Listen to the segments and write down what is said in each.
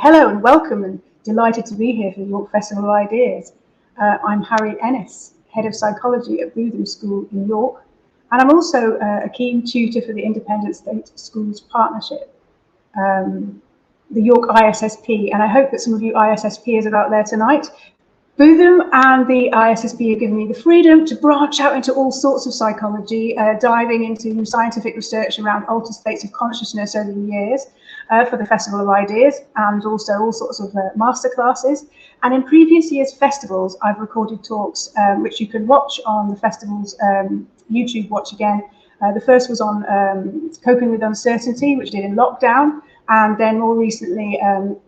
Hello and welcome, and delighted to be here for the York Festival of Ideas. I'm Harriet Ennis, Head of Psychology at Bootham School in York, and I'm also a keen tutor for the Independent State Schools Partnership, the York ISSP, and I hope that some of you ISSPers are out there tonight. Bootham and the ISSP have given me the freedom to branch out into all sorts of psychology, diving into scientific research around altered states of consciousness over the years for the Festival of Ideas, and also all sorts of masterclasses. And in previous years' festivals, I've recorded talks which you can watch on the festival's YouTube watch again. The first was on coping with uncertainty, which did in lockdown. And then more recently,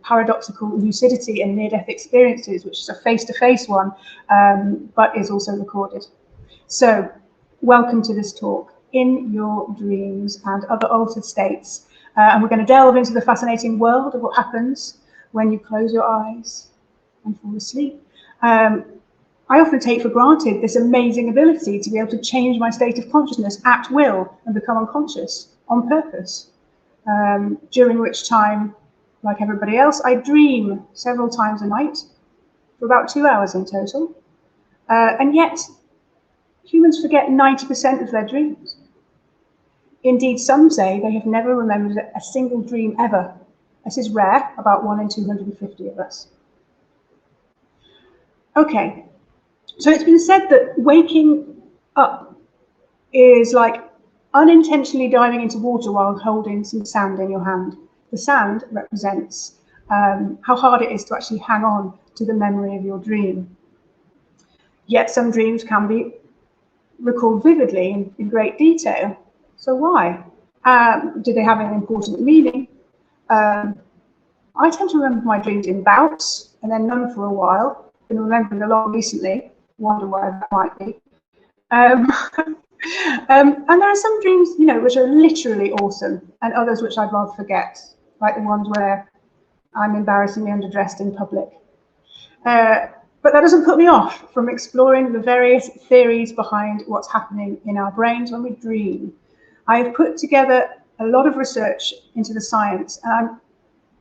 paradoxical lucidity and near-death experiences, which is a face-to-face one, but is also recorded. So, welcome to this talk, In Your Dreams and Other Altered States. And we're going to delve into the fascinating world of what happens when you close your eyes and fall asleep. I often take for granted this amazing ability to be able to change my state of consciousness at will and become unconscious on purpose. During which time, like everybody else, I dream several times a night for about 2 hours in total. And yet, humans forget 90% of their dreams. Indeed, some say they have never remembered a single dream ever. This is rare, about 1 in 250 of us. Okay, so it's been said that waking up is like unintentionally diving into water while holding some sand in your hand. The sand represents how hard it is to actually hang on to the memory of your dream. Yet some dreams can be recalled vividly in great detail. So why? Do they have an important meaning? I tend to remember my dreams in bouts and then none for a while. I've been remembering a lot recently. Wonder why that might be. And there are some dreams, which are literally awesome, and others which I'd rather forget, like the ones where I'm embarrassingly underdressed in public. But that doesn't put me off from exploring the various theories behind what's happening in our brains when we dream. I have put together a lot of research into the science, and I'm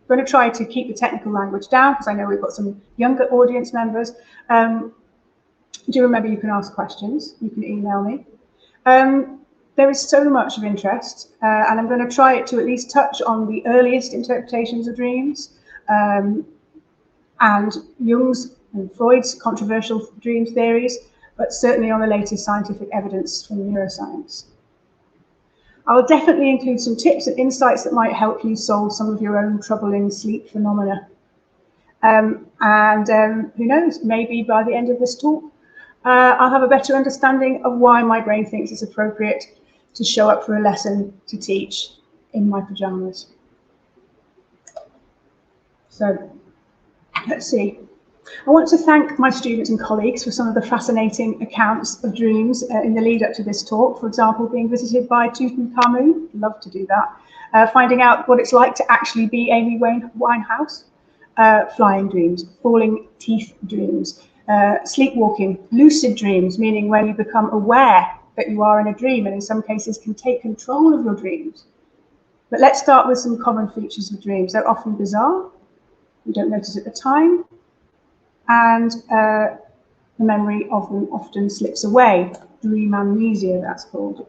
going to try to keep the technical language down because I know we've got some younger audience members. Do remember you can ask questions, you can email me. There is so much of interest, and I'm going to try to at least touch on the earliest interpretations of dreams, and Jung's and Freud's controversial dream theories, but certainly on the latest scientific evidence from neuroscience. I'll definitely include some tips and insights that might help you solve some of your own troubling sleep phenomena. Who knows, maybe by the end of this talk, I'll have a better understanding of why my brain thinks it's appropriate to show up for a lesson to teach in my pajamas. So, let's see. I want to thank my students and colleagues for some of the fascinating accounts of dreams in the lead up to this talk. For example, being visited by Tutankhamun, love to do that. Finding out what it's like to actually be Amy Winehouse. Flying dreams, falling teeth dreams. Sleepwalking, lucid dreams, meaning when you become aware that you are in a dream and in some cases can take control of your dreams. But let's start with some common features of dreams. They're often bizarre, we don't notice at the time, and the memory of them often slips away. Dream amnesia, that's called.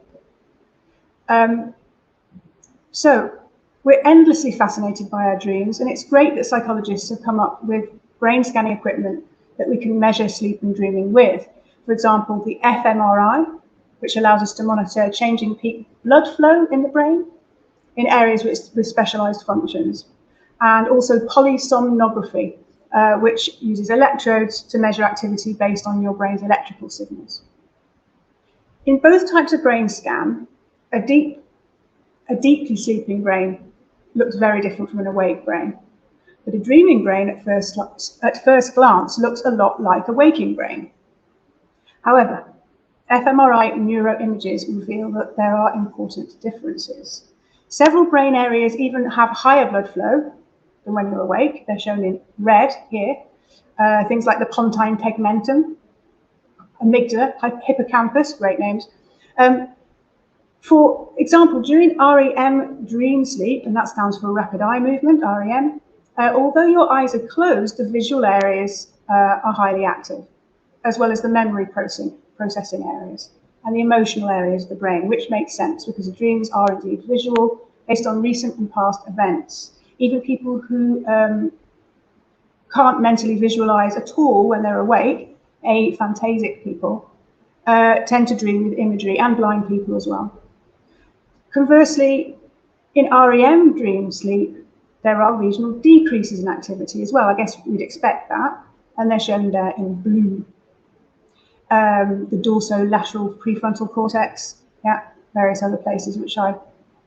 So we're endlessly fascinated by our dreams, and it's great that psychologists have come up with brain scanning equipment that we can measure sleep and dreaming with. For example, the fMRI, which allows us to monitor changing peak blood flow in the brain in areas with specialized functions. And also polysomnography, which uses electrodes to measure activity based on your brain's electrical signals. In both types of brain scan, a deeply sleeping brain looks very different from an awake brain. But a dreaming brain at first glance looks a lot like a waking brain. However, fMRI neuroimages reveal that there are important differences. Several brain areas even have higher blood flow than when you're awake. They're shown in red here. Things like the pontine tegmentum, amygdala, hippocampus, great names. For example, during REM dream sleep, and that stands for rapid eye movement, REM, Although your eyes are closed, the visual areas are highly active, as well as the memory processing areas and the emotional areas of the brain, which makes sense because the dreams are indeed visual based on recent and past events. Even people who can't mentally visualize at all when they're awake, aphantasic people, tend to dream with imagery, and blind people as well. Conversely, in REM dream sleep, there are regional decreases in activity as well. I guess we'd expect that, and they're shown there in blue. The dorsolateral prefrontal cortex, various other places which I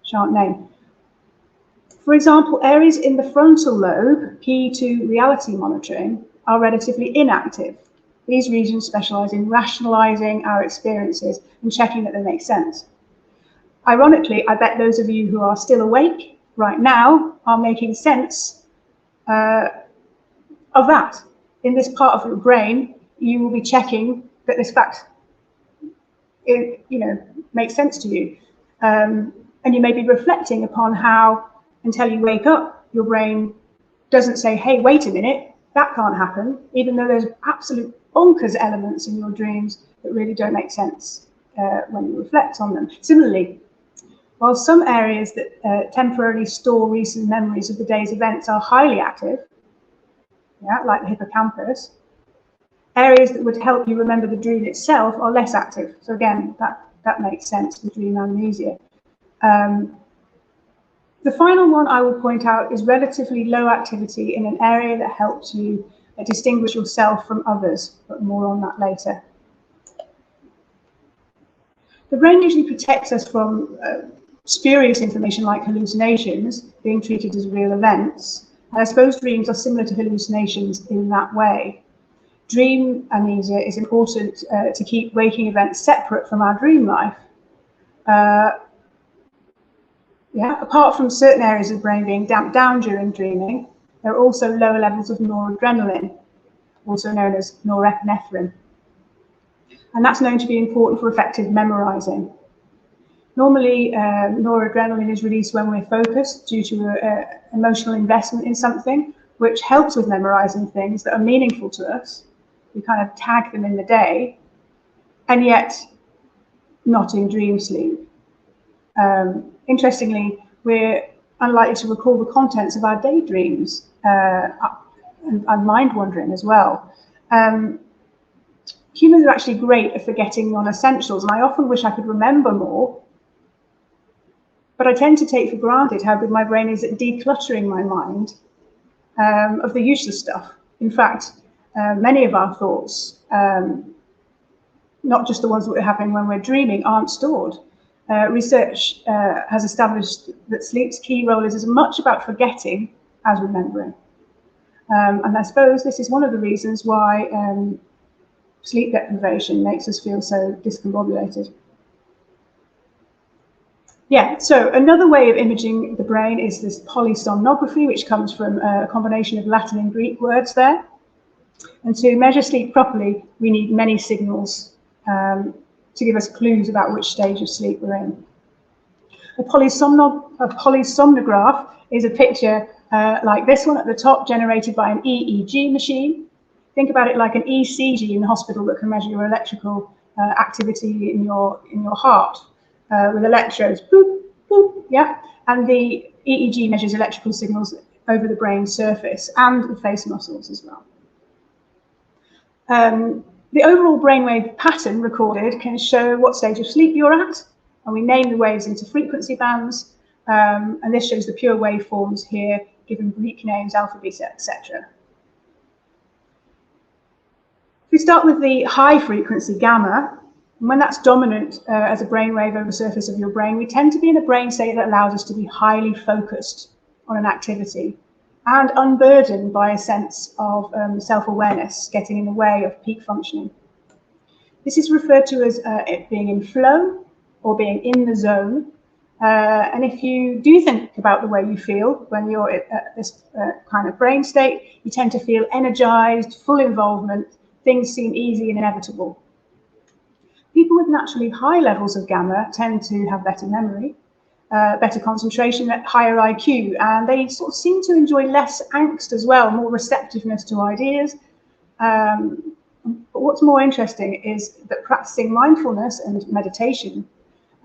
shan't name. For example, areas in the frontal lobe, key to reality monitoring, are relatively inactive. These regions specialize in rationalizing our experiences and checking that they make sense. Ironically, I bet those of you who are still awake right now are making sense of that. In this part of your brain, you will be checking that this fact makes sense to you. And you may be reflecting upon how, until you wake up, your brain doesn't say, hey, wait a minute, that can't happen, even though there's absolute bonkers elements in your dreams that really don't make sense when you reflect on them. Similarly, while some areas that temporarily store recent memories of the day's events are highly active, like the hippocampus, areas that would help you remember the dream itself are less active. So again, that makes sense with dream amnesia. The final one I will point out is relatively low activity in an area that helps you distinguish yourself from others, but more on that later. The brain usually protects us from spurious information like hallucinations being treated as real events. And I suppose dreams are similar to hallucinations in that way. Dream amnesia is important to keep waking events separate from our dream life. Apart from certain areas of the brain being damped down during dreaming, there are also lower levels of noradrenaline, also known as norepinephrine. And that's known to be important for effective memorizing. Normally, noradrenaline is released when we're focused due to emotional investment in something, which helps with memorizing things that are meaningful to us. We kind of tag them in the day, and yet not in dream sleep. Interestingly, we're unlikely to recall the contents of our daydreams and mind wandering as well. Humans are actually great at forgetting non-essentials, and I often wish I could remember more, but I tend to take for granted how good my brain is at decluttering my mind of the useless stuff. In fact, many of our thoughts, not just the ones that are happening when we're dreaming, aren't stored. Research has established that sleep's key role is as much about forgetting as remembering. And I suppose this is one of the reasons why sleep deprivation makes us feel so discombobulated. So another way of imaging the brain is this polysomnography, which comes from a combination of Latin and Greek words there. And to measure sleep properly, we need many signals to give us clues about which stage of sleep we're in. A polysomnograph is a picture like this one at the top, generated by an EEG machine. Think about it like an ECG in the hospital that can measure your electrical activity in your heart with electrodes. Boop, boop, and the EEG measures electrical signals over the brain's surface and the face muscles as well. The overall brainwave pattern recorded can show what stage of sleep you're at, and we name the waves into frequency bands, and this shows the pure waveforms here, given Greek names, alpha, beta, etc. If we start with the high frequency gamma, and when that's dominant as a brainwave over the surface of your brain, we tend to be in a brain state that allows us to be highly focused on an activity and unburdened by a sense of self-awareness getting in the way of peak functioning. This is referred to as it being in flow or being in the zone. And if you do think about the way you feel when you're at this kind of brain state, you tend to feel energized, full involvement, things seem easy and inevitable. People with naturally high levels of gamma tend to have better memory, better concentration, higher IQ, and they sort of seem to enjoy less angst as well, more receptiveness to ideas. But what's more interesting is that practicing mindfulness and meditation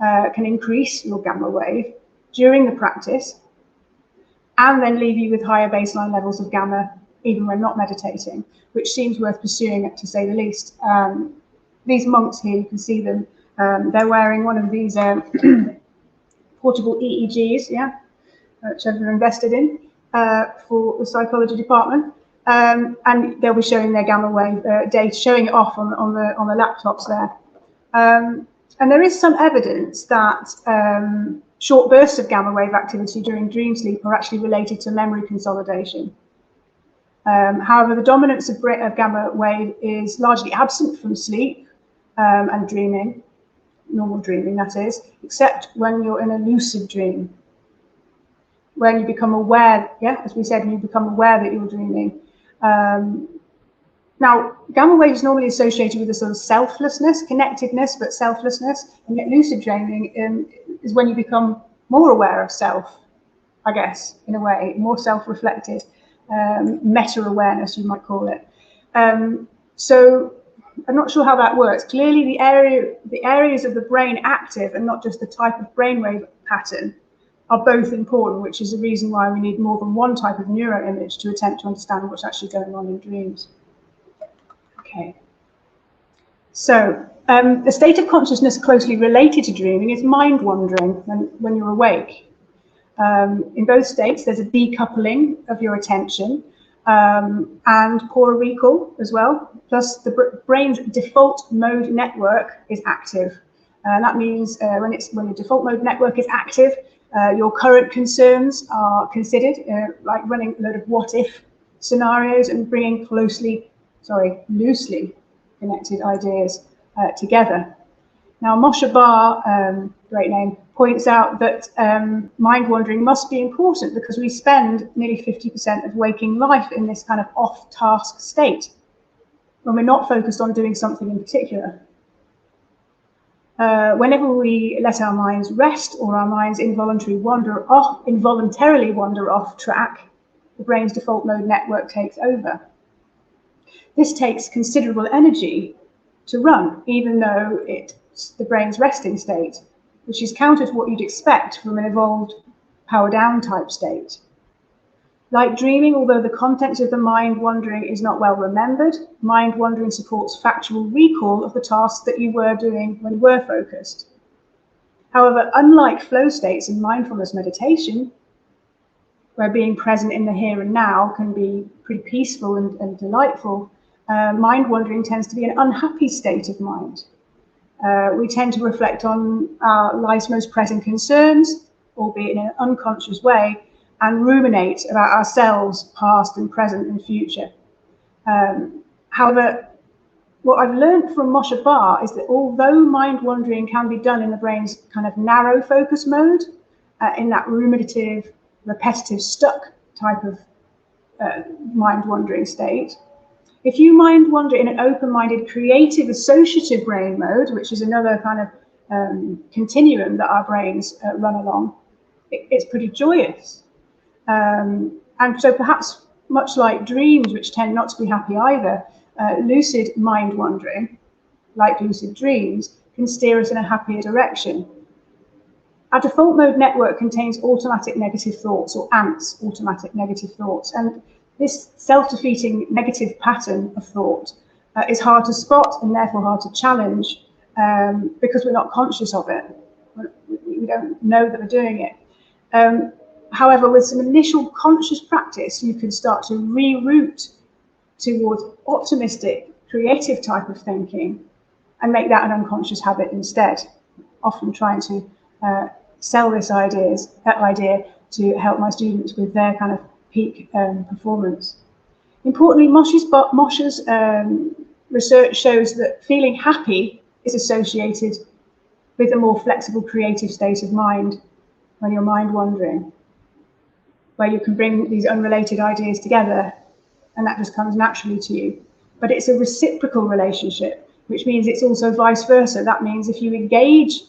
can increase your gamma wave during the practice and then leave you with higher baseline levels of gamma even when not meditating, which seems worth pursuing, to say the least. These monks here, you can see them, they're wearing one of these portable EEGs, which I've invested in for the psychology department. And they'll be showing their gamma wave data, showing it off on the laptops there. And there is some evidence that short bursts of gamma wave activity during dream sleep are actually related to memory consolidation. However, the dominance of gamma wave is largely absent from sleep and dreaming, normal dreaming that is, except when you're in a lucid dream, when you become aware, as we said, when you become aware that you're dreaming. Now, gamma wave is normally associated with a sort of selflessness, connectedness, but selflessness, and yet lucid dreaming is when you become more aware of self, I guess, in a way, more self-reflected, meta-awareness, you might call it. So I'm not sure how that works. Clearly, the areas of the brain active and not just the type of brainwave pattern are both important, which is the reason why we need more than one type of neuroimage to attempt to understand what's actually going on in dreams. Okay. So the state of consciousness closely related to dreaming is mind wandering when you're awake. In both states, there's a decoupling of your attention and poorer recall as well. Plus, the brain's default mode network is active. And that means when the default mode network is active, your current concerns are considered, like running a load of what-if scenarios and bringing loosely connected ideas together. Now, Moshe Bar, great name, points out that mind wandering must be important because we spend nearly 50% of waking life in this kind of off-task state when we're not focused on doing something in particular. Whenever we let our minds rest or our minds involuntarily wander off track, the brain's default mode network takes over. This takes considerable energy to run, even though it's the brain's resting state, which is counter to what you'd expect from an evolved power down type state. Like dreaming, although the content of the mind wandering is not well remembered, mind wandering supports factual recall of the tasks that you were doing when you were focused. However, unlike flow states in mindfulness meditation, where being present in the here and now can be pretty peaceful and delightful, mind wandering tends to be an unhappy state of mind. We tend to reflect on our life's most present concerns, albeit in an unconscious way, and ruminate about ourselves, past and present and future. However, what I've learned from Moshe Bar is that although mind wandering can be done in the brain's kind of narrow focus mode, in that ruminative, repetitive, stuck type of mind wandering state, if you mind wander in an open-minded, creative, associative brain mode, which is another kind of continuum that our brains run along, it's pretty joyous. And so perhaps much like dreams, which tend not to be happy either, lucid mind wandering, like lucid dreams, can steer us in a happier direction. Our default mode network contains automatic negative thoughts, or ANTs, automatic negative thoughts. And this self-defeating negative pattern of thought is hard to spot and therefore hard to challenge because we're not conscious of it. We don't know that we're doing it. However, with some initial conscious practice, you can start to reroute towards optimistic, creative type of thinking and make that an unconscious habit instead, often trying to sell this idea to help my students with their kind of peak performance. Importantly, Moshe's research shows that feeling happy is associated with a more flexible, creative state of mind when you're mind wandering, where you can bring these unrelated ideas together and that just comes naturally to you. But it's a reciprocal relationship, which means it's also vice versa. That means if you engage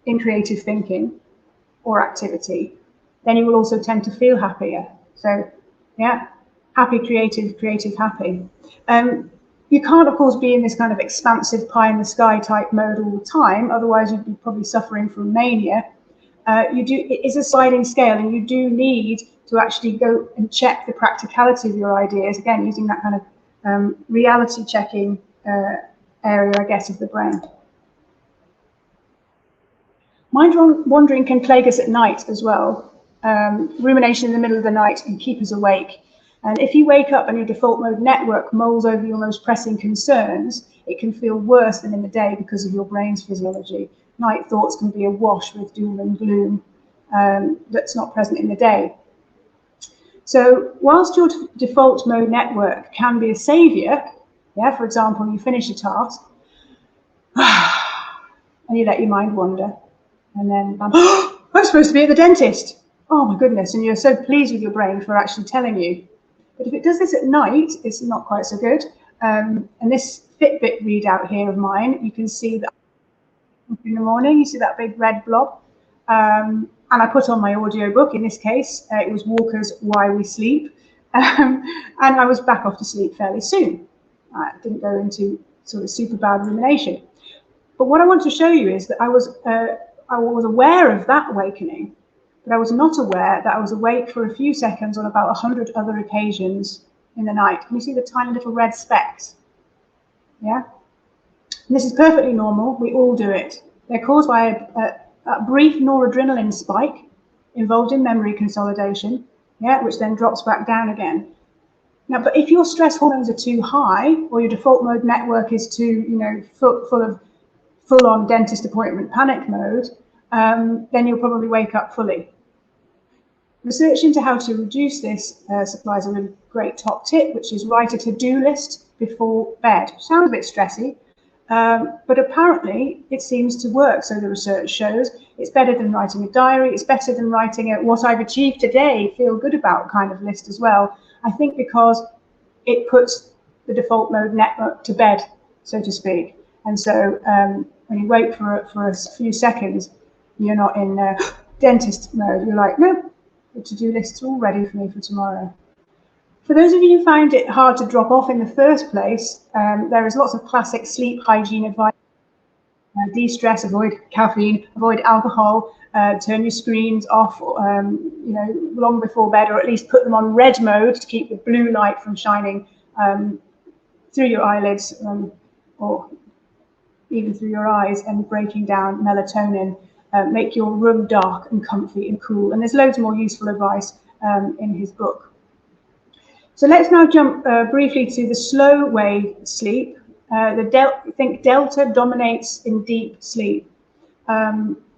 in creative thinking, or activity, then you will also tend to feel happier. So yeah, happy, creative, creative, happy. You can't, of course, be in this kind of expansive pie in the sky type mode all the time, otherwise you'd be probably suffering from mania. It is a sliding scale, and you do need to actually go and check the practicality of your ideas, again, using that kind of reality checking area, I guess, of the brain. Mind wandering can plague us at night as well. Rumination in the middle of the night can keep us awake. And if you wake up and your default mode network mulls over your most pressing concerns, it can feel worse than in the day because of your brain's physiology. Night thoughts can be awash with doom and gloom that's not present in the day. So whilst your default mode network can be a savior, yeah, for example, you finish a task and you let your mind wander, and then I'm supposed to be at the dentist. Oh my goodness, and you're so pleased with your brain for actually telling you. But if it does this at night, it's not quite so good. And this Fitbit readout here of mine, you can see that in the morning, you see that big red blob. And I put on my audiobook, in this case, it was Walker's Why We Sleep. And I was back off to sleep fairly soon. I didn't go into sort of super bad rumination. But what I want to show you is that I was aware of that awakening, but I was not aware that I was awake for a few seconds on about 100 other occasions in the night. Can you see the tiny little red specks? Yeah? And this is perfectly normal. We all do it. They're caused by a brief noradrenaline spike involved in memory consolidation, yeah, which then drops back down again. Now, but if your stress hormones are too high, or your default mode network is too, full-on dentist appointment panic mode, then you'll probably wake up fully. Research into how to reduce this supplies a really great top tip, which is write a to-do list before bed. Sounds a bit stressy, but apparently it seems to work. So the research shows it's better than writing a diary. It's better than writing a what I've achieved today, feel good about kind of list as well. I think because it puts the default mode network to bed, so to speak. And so when you wait for a few seconds, you're not in dentist mode. You're like, nope, the to-do list's all ready for me for tomorrow. For those of you who find it hard to drop off in the first place, there is lots of classic sleep hygiene advice. De-stress, avoid caffeine, avoid alcohol, turn your screens off, long before bed, or at least put them on red mode to keep the blue light from shining through your eyelids or even through your eyes and breaking down melatonin. Make your room dark and comfy and cool. And there's loads more useful advice in his book. So let's now jump briefly to the slow wave sleep. Think delta dominates in deep sleep.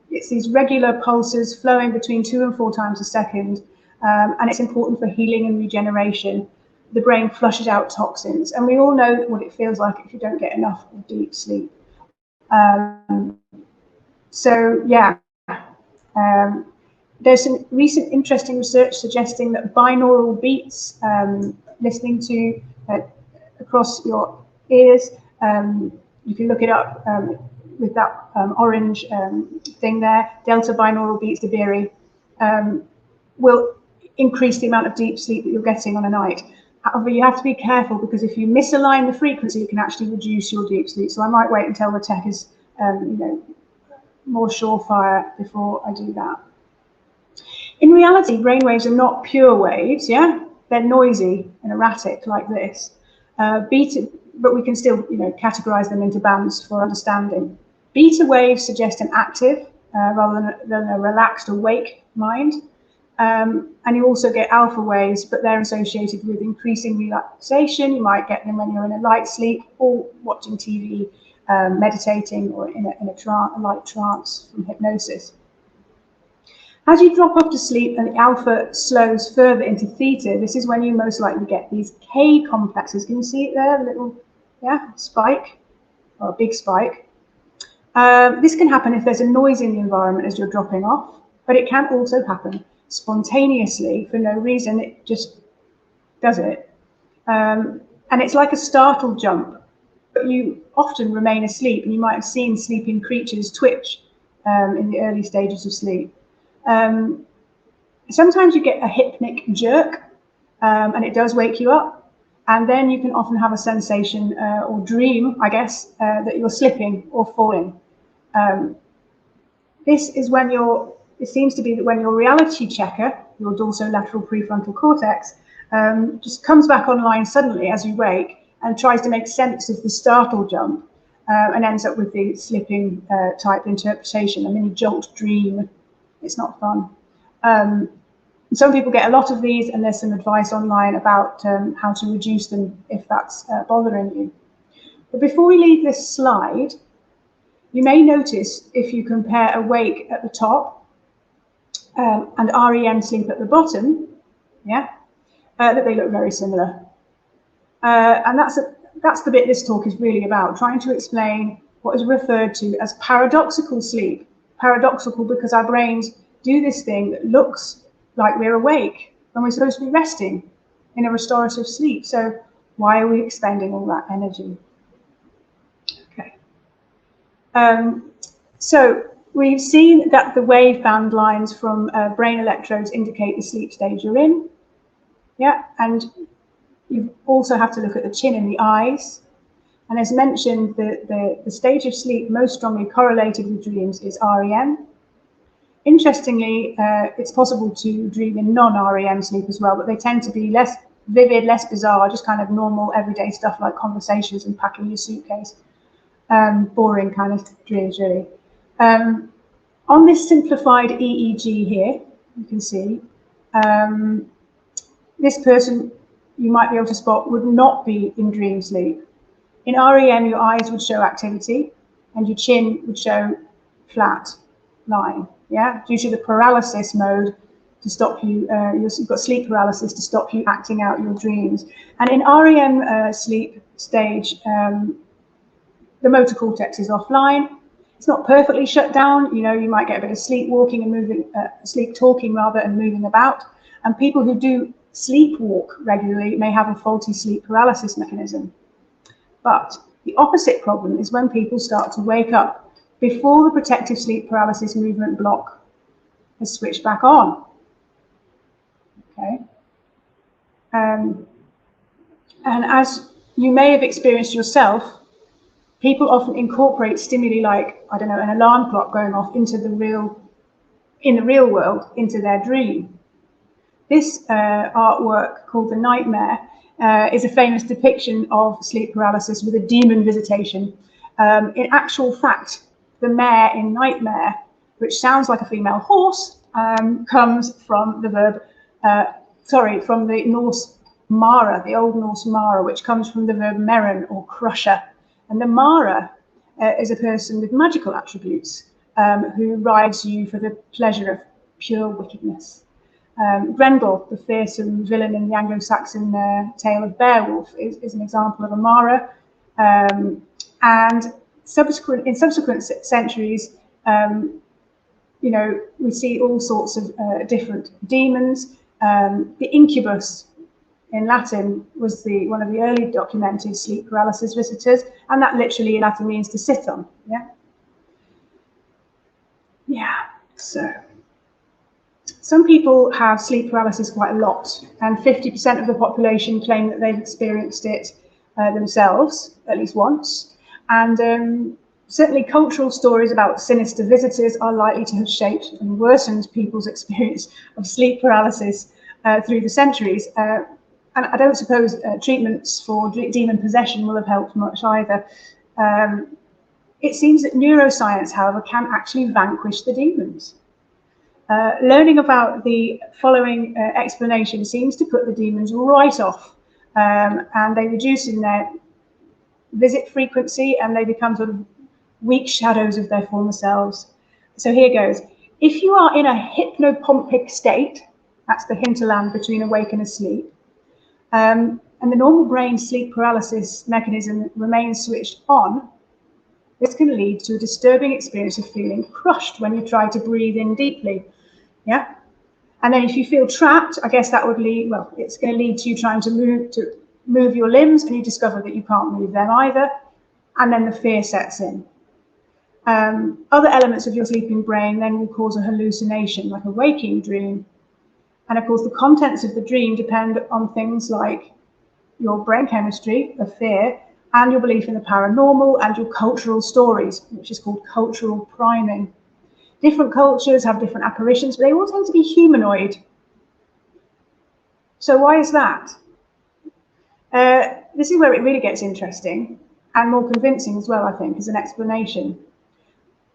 It's these regular pulses flowing between 2 and 4 times a second, and it's important for healing and regeneration. The brain flushes out toxins, and we all know what it feels like if you don't get enough of deep sleep. There's some recent interesting research suggesting that binaural beats, listening to across your ears, you can look it up with that orange thing there, delta binaural beats, Debiri, will increase the amount of deep sleep that you're getting on a night. However, you have to be careful, because if you misalign the frequency, it can actually reduce your deep sleep. So I might wait until the tech is, more surefire before I do that. In reality, brainwaves are not pure waves, yeah? They're noisy and erratic like this. But we can still, categorize them into bands for understanding. Beta waves suggest an active rather than a relaxed, awake mind. And you also get alpha waves, but they're associated with increasing relaxation. You might get them when you're in a light sleep or watching TV, meditating, or in a light trance from hypnosis. As you drop off to sleep and the alpha slows further into theta, this is when you most likely get these K complexes. Can you see it there, the little spike, or a big spike? This can happen if there's a noise in the environment as you're dropping off, but it can also happen spontaneously for no reason. It just does it. And it's like a startle jump, but you often remain asleep, and you might have seen sleeping creatures twitch in the early stages of sleep. Sometimes you get a hypnic jerk, and it does wake you up. And then you can often have a sensation or dream, I guess, that you're slipping or falling. This is when it seems to be that when your reality checker, your dorsolateral prefrontal cortex, just comes back online suddenly as you wake and tries to make sense of the startle jump, and ends up with the slipping type interpretation, a mini jolt dream. It's not fun. Some people get a lot of these, and there's some advice online about how to reduce them if that's bothering you. But before we leave this slide, you may notice if you compare awake at the top and REM sleep at the bottom, that they look very similar. And that's the bit this talk is really about, trying to explain what is referred to as paradoxical sleep. Paradoxical because our brains do this thing that looks like we're awake when we're supposed to be resting in a restorative sleep. So why are we expending all that energy? Okay. So we've seen that the waveband lines from brain electrodes indicate the sleep stage you're in. Yeah, and you also have to look at the chin and the eyes. And as mentioned, the stage of sleep most strongly correlated with dreams is REM. Interestingly, it's possible to dream in non-REM sleep as well, but they tend to be less vivid, less bizarre, just kind of normal everyday stuff like conversations and packing your suitcase. Boring kind of dreams, really. On this simplified EEG here, you can see, this person you might be able to spot would not be in dream sleep. In REM, your eyes would show activity and your chin would show flat line, due to the paralysis mode to stop you, you've got sleep paralysis to stop you acting out your dreams. And in REM sleep stage, the motor cortex is offline. It's not perfectly shut down. You might get a bit of sleepwalking and sleep talking rather, and moving about. And people who do sleepwalk regularly may have a faulty sleep paralysis mechanism. But the opposite problem is when people start to wake up before the protective sleep paralysis movement block has switched back on. Okay. And as you may have experienced yourself, people often incorporate stimuli like, I don't know, an alarm clock going off in the real world, into their dream. This artwork called The Nightmare is a famous depiction of sleep paralysis with a demon visitation. In actual fact, the mare in Nightmare, which sounds like a female horse, comes from the verb, from the Norse mara, the Old Norse mara, which comes from the verb meren, or crusher. And the mara is a person with magical attributes who rides you for the pleasure of pure wickedness. Grendel, the fearsome villain in the Anglo-Saxon tale of Beowulf, is an example of a mara. And in subsequent centuries, we see all sorts of different demons. The incubus in Latin was one of the early documented sleep paralysis visitors, and that literally in Latin means to sit on. So some people have sleep paralysis quite a lot, and 50% of the population claim that they've experienced it themselves at least once. And certainly cultural stories about sinister visitors are likely to have shaped and worsened people's experience of sleep paralysis through the centuries. And I don't suppose treatments for demon possession will have helped much either. It seems that neuroscience, however, can actually vanquish the demons. Learning about the following explanation seems to put the demons right off, and they reduce in their visit frequency, and they become sort of weak shadows of their former selves. So here goes. If you are in a hypnopompic state, that's the hinterland between awake and asleep, and the normal brain sleep paralysis mechanism remains switched on, this can lead to a disturbing experience of feeling crushed when you try to breathe in deeply. And then if you feel trapped, I guess that would lead, it's going to lead to you trying to move your limbs, and you discover that you can't move them either, and then the fear sets in. Other elements of your sleeping brain then will cause a hallucination, like a waking dream. And of course, the contents of the dream depend on things like your brain chemistry of fear and your belief in the paranormal and your cultural stories, which is called cultural priming. Different cultures have different apparitions, but they all tend to be humanoid. So why is that? This is where it really gets interesting and more convincing as well, I think, as an explanation.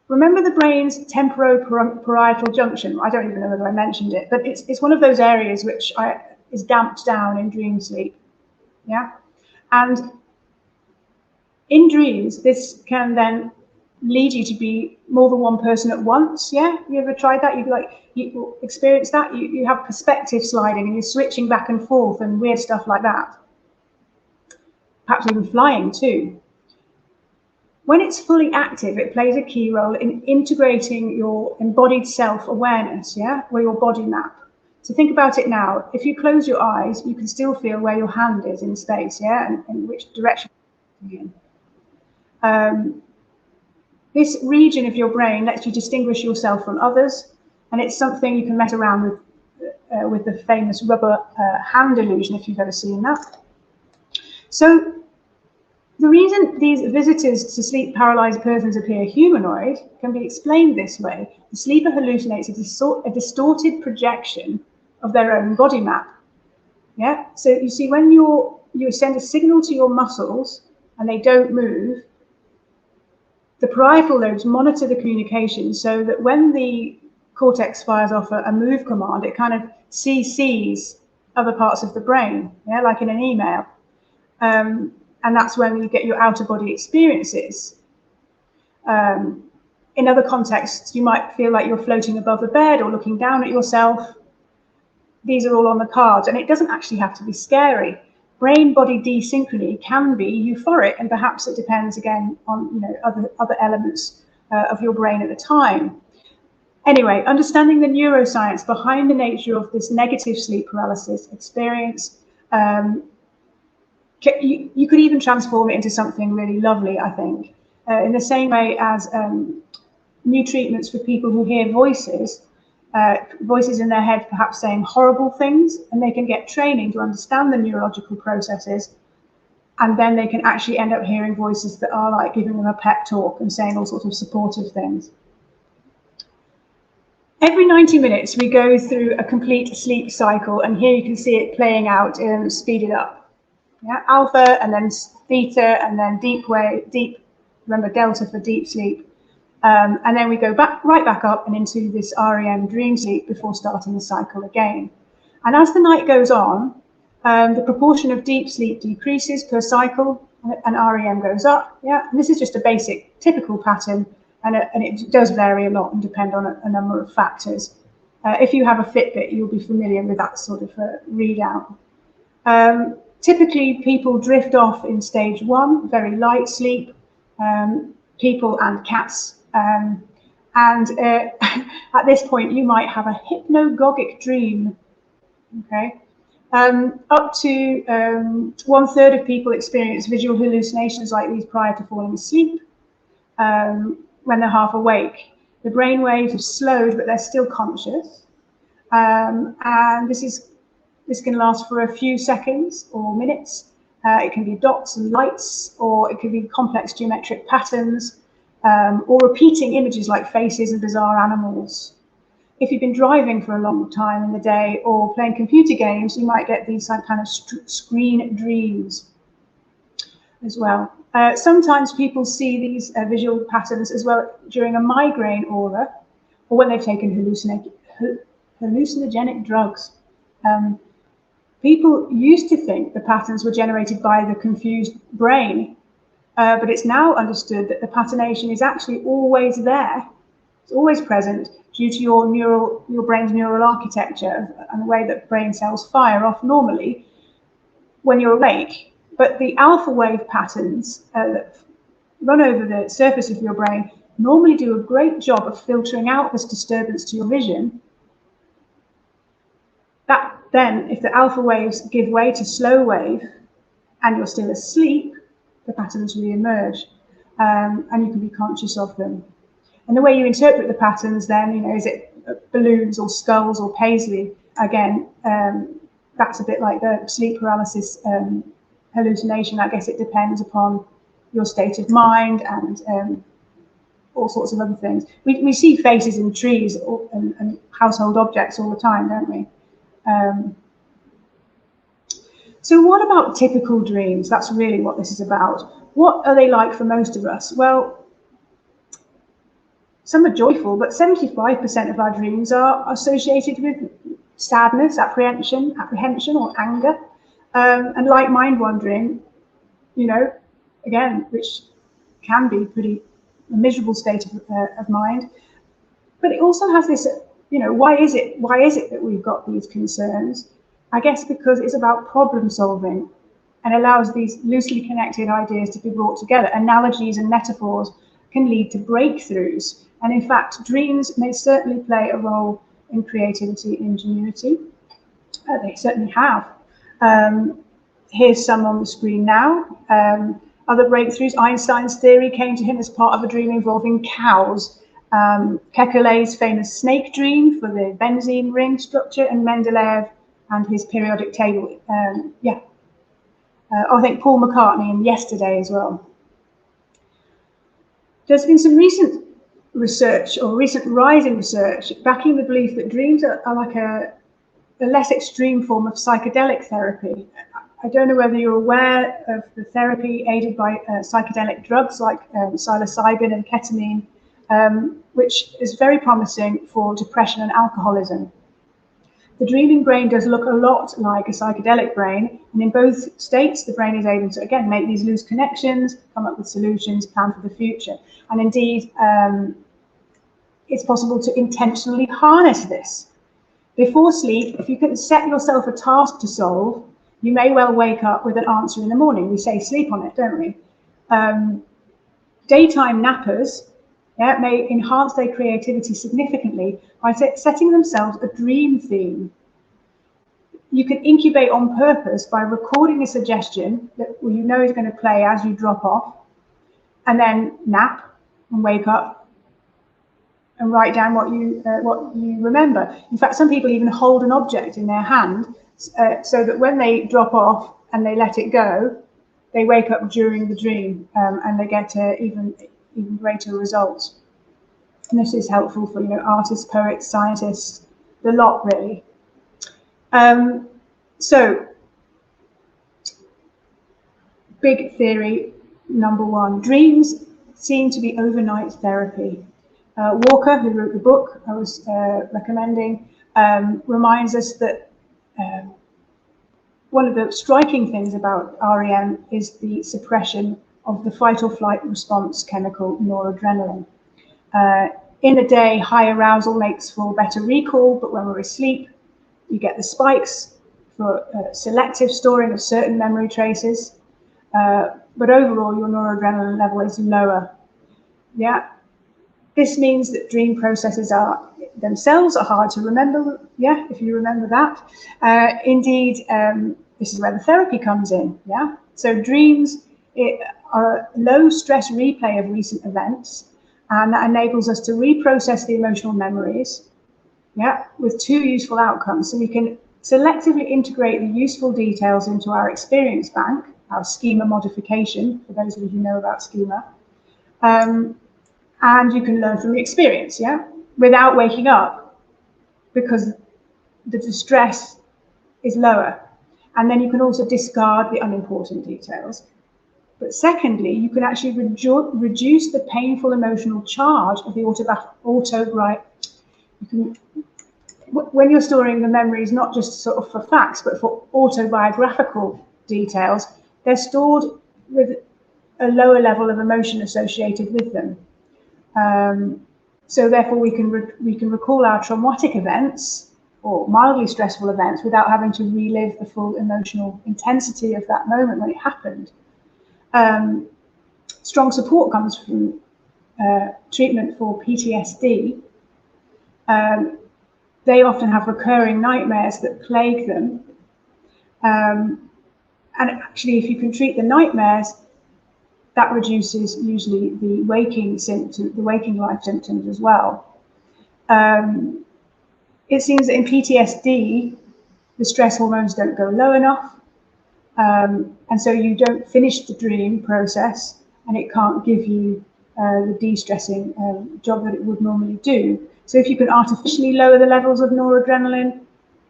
Remember the brain's temporoparietal junction? I don't even know whether I mentioned it, but it's one of those areas which is damped down in dream sleep. Yeah, and in dreams, this can then lead you to be more than one person at once. Yeah, you ever tried that? You experience that? You have perspective sliding and you're switching back and forth and weird stuff like that. Perhaps even flying too. When it's fully active, it plays a key role in integrating your embodied self-awareness, yeah, or your body map. So think about it now. If you close your eyes, you can still feel where your hand is in space, yeah, and which direction you're in. This region of your brain lets you distinguish yourself from others, and it's something you can mess around with the famous rubber hand illusion, if you've ever seen that. So the reason these visitors to sleep-paralyzed persons appear humanoid can be explained this way. The sleeper hallucinates a distorted projection of their own body map. Yeah, so you see, when you send a signal to your muscles and they don't move, the parietal lobes monitor the communication so that when the cortex fires off a move command, it kind of CCs other parts of the brain, yeah, like in an email. And that's when you get your outer body experiences. In other contexts, you might feel like you're floating above the bed or looking down at yourself. These are all on the cards, and it doesn't actually have to be scary. Brain-body desynchrony can be euphoric, and perhaps it depends again on other elements of your brain at the time. Anyway, understanding the neuroscience behind the nature of this negative sleep paralysis experience, you could even transform it into something really lovely, I think. In the same way as new treatments for people who hear voices in their head perhaps saying horrible things, and they can get training to understand the neurological processes, and then they can actually end up hearing voices that are like giving them a pep talk and saying all sorts of supportive things. Every 90 minutes, we go through a complete sleep cycle, and here you can see it playing out speeded up. Yeah, alpha, and then theta, and then deep, remember delta for deep sleep. And then we go right back up and into this REM dream sleep before starting the cycle again. And as the night goes on, the proportion of deep sleep decreases per cycle, and REM goes up. Yeah, and this is just a basic, typical pattern, and it does vary a lot and depend on a number of factors. If you have a Fitbit, you'll be familiar with that sort of readout. Typically, people drift off in stage 1, very light sleep, people and cats. And at this point, you might have a hypnagogic dream. Okay, up to 1/3 of people experience visual hallucinations like these prior to falling asleep. When they're half awake, the brain waves have slowed, but they're still conscious. And this can last for a few seconds or minutes. It can be dots and lights, or it can be complex geometric patterns, or repeating images like faces and bizarre animals. If you've been driving for a long time in the day or playing computer games, you might get these kind of screen dreams as well. Sometimes people see these visual patterns as well during a migraine aura, or when they've taken hallucinogenic drugs. People used to think the patterns were generated by the confused brain, but it's now understood that the patternation is actually always there. It's always present due to your brain's neural architecture and the way that brain cells fire off normally when you're awake. But the alpha wave patterns that run over the surface of your brain normally do a great job of filtering out this disturbance to your vision. That then, if the alpha waves give way to slow wave and you're still asleep, the patterns re-emerge, and you can be conscious of them. And the way you interpret the patterns then, you know, is it balloons or skulls or paisley? Again, that's a bit like the sleep paralysis hallucination. I guess it depends upon your state of mind and all sorts of other things. We see faces in trees and household objects all the time, don't we? So what about typical dreams? That's really what this is about. What are they like for most of us? Well, some are joyful, but 75% of our dreams are associated with sadness, apprehension or anger. And like mind wandering, you know, again, which can be pretty a miserable state of mind. But it also has this, you know, why is it that we've got these concerns? I guess because it's about problem solving and allows these loosely connected ideas to be brought together. Analogies and metaphors can lead to breakthroughs. And in fact, dreams may certainly play a role in creativity and ingenuity. They certainly have. Here's some on the screen now. Other breakthroughs: Einstein's theory came to him as part of a dream involving cows. Kekulé's famous snake dream for the benzene ring structure, and Mendeleev and his periodic table. I think Paul McCartney in Yesterday as well. There's been some recent research or recent rise in research backing the belief that dreams are like a less extreme form of psychedelic therapy. I don't know whether you're aware of the therapy aided by psychedelic drugs like psilocybin and ketamine, which is very promising for depression and alcoholism. The dreaming brain does look a lot like a psychedelic brain, and in both states, the brain is able to, again, make these loose connections, come up with solutions, plan for the future. And indeed, it's possible to intentionally harness this. Before sleep, if you can set yourself a task to solve, you may well wake up with an answer in the morning. We say sleep on it, don't we? Daytime nappers may enhance their creativity significantly by setting themselves a dream theme. You can incubate on purpose by recording a suggestion that you know is going to play as you drop off, and then nap and wake up and write down what you remember. In fact, some people even hold an object in their hand so that when they drop off and they let it go, they wake up during the dream and they get even greater results. And this is helpful for, you know, artists, poets, scientists, the lot really. So, big theory number one: dreams seem to be overnight therapy. Walker, who wrote the book I was recommending, reminds us that one of the striking things about REM is the suppression of the fight or flight response chemical noradrenaline. In the day, high arousal makes for better recall, but when we're asleep, you get the spikes for selective storing of certain memory traces. But overall, your noradrenaline level is lower. Yeah. This means that dream processes themselves are hard to remember. Yeah, if you remember that. Indeed, this is where the therapy comes in. Yeah. So dreams are a low stress replay of recent events, and that enables us to reprocess the emotional memories. Yeah, with two useful outcomes. So we can selectively integrate the useful details into our experience bank, our schema modification, for those of you who know about schema. And you can learn from the experience, yeah, without waking up, because the distress is lower. And then you can also discard the unimportant details. But secondly, you can actually reduce the painful emotional charge of the when you're storing the memories, not just sort of for facts, but for autobiographical details, they're stored with a lower level of emotion associated with them. So therefore, we can recall our traumatic events or mildly stressful events without having to relive the full emotional intensity of that moment when it happened. Strong support comes from treatment for PTSD. They often have recurring nightmares that plague them. And actually, if you can treat the nightmares, that reduces usually the waking life symptoms as well. It seems that in PTSD, the stress hormones don't go low enough, and so you don't finish the dream process, and it can't give you the de-stressing job that it would normally do. So if you can artificially lower the levels of noradrenaline,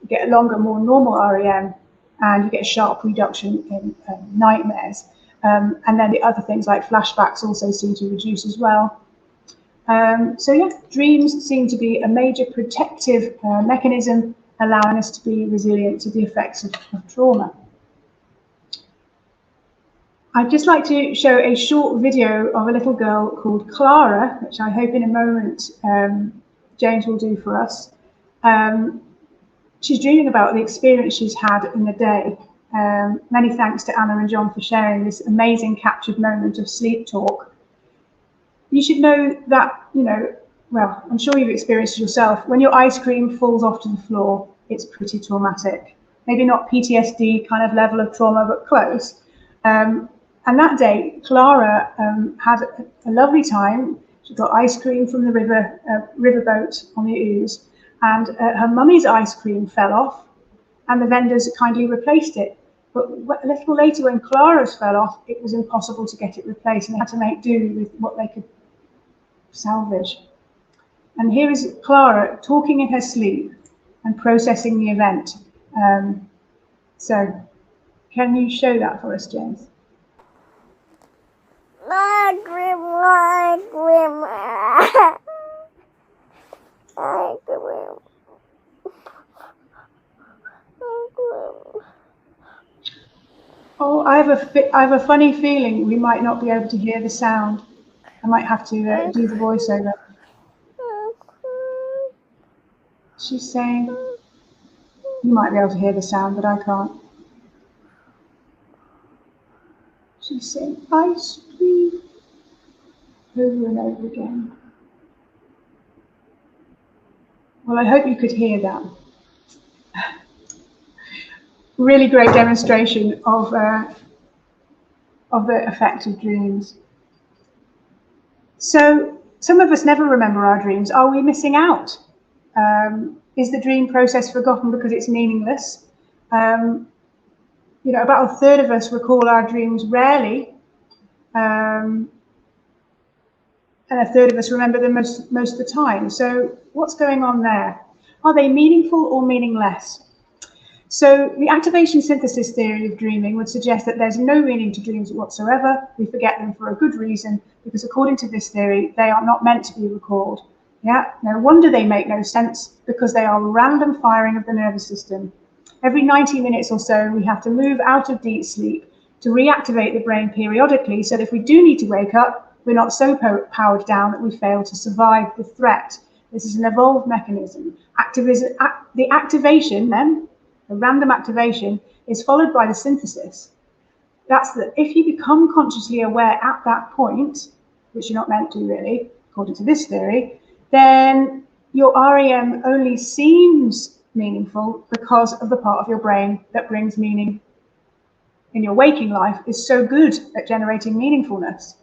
you get a longer, more normal REM, and you get a sharp reduction in nightmares. And then the other things like flashbacks also seem to reduce as well. So yeah, dreams seem to be a major protective mechanism, allowing us to be resilient to the effects of trauma. I'd just like to show a short video of a little girl called Clara, which I hope in a moment James will do for us. She's dreaming about the experience she's had in the day. Many thanks to Anna and John for sharing this amazing captured moment of sleep talk. You should know that, well, I'm sure you've experienced it yourself. When your ice cream falls off to the floor, it's pretty traumatic. Maybe not PTSD kind of level of trauma, but close. And that day, Clara had a lovely time. She got ice cream from the riverboat on the Ouse, and her mummy's ice cream fell off, and the vendors kindly replaced it. But a little later, when Clara's fell off, it was impossible to get it replaced, and they had to make do with what they could salvage. And here is Clara talking in her sleep and processing the event. So, can you show that for us, James? Oh, I have a funny feeling we might not be able to hear the sound. I might have to do the voiceover. She's saying, you might be able to hear the sound, but I can't. She's saying, ice cream, over and over again. Well, I hope you could hear that. Really great demonstration of the effect of dreams. So, some of us never remember our dreams. Are we missing out? Is the dream process forgotten because it's meaningless? About a third of us recall our dreams rarely, and a third of us remember them most of the time. So what's going on there? Are they meaningful or meaningless? So the activation synthesis theory of dreaming would suggest that there's no meaning to dreams whatsoever. We forget them for a good reason, because according to this theory, they are not meant to be recalled. Yeah, no wonder they make no sense, because they are random firing of the nervous system. Every 90 minutes or so, we have to move out of deep sleep to reactivate the brain periodically, so that if we do need to wake up, we're not so powered down that we fail to survive the threat. This is an evolved mechanism. The activation, then, the random activation, is followed by the synthesis. That's that if you become consciously aware at that point, which you're not meant to really, according to this theory, then your REM only seems meaningful because of the part of your brain that brings meaning in your waking life is so good at generating meaningfulness.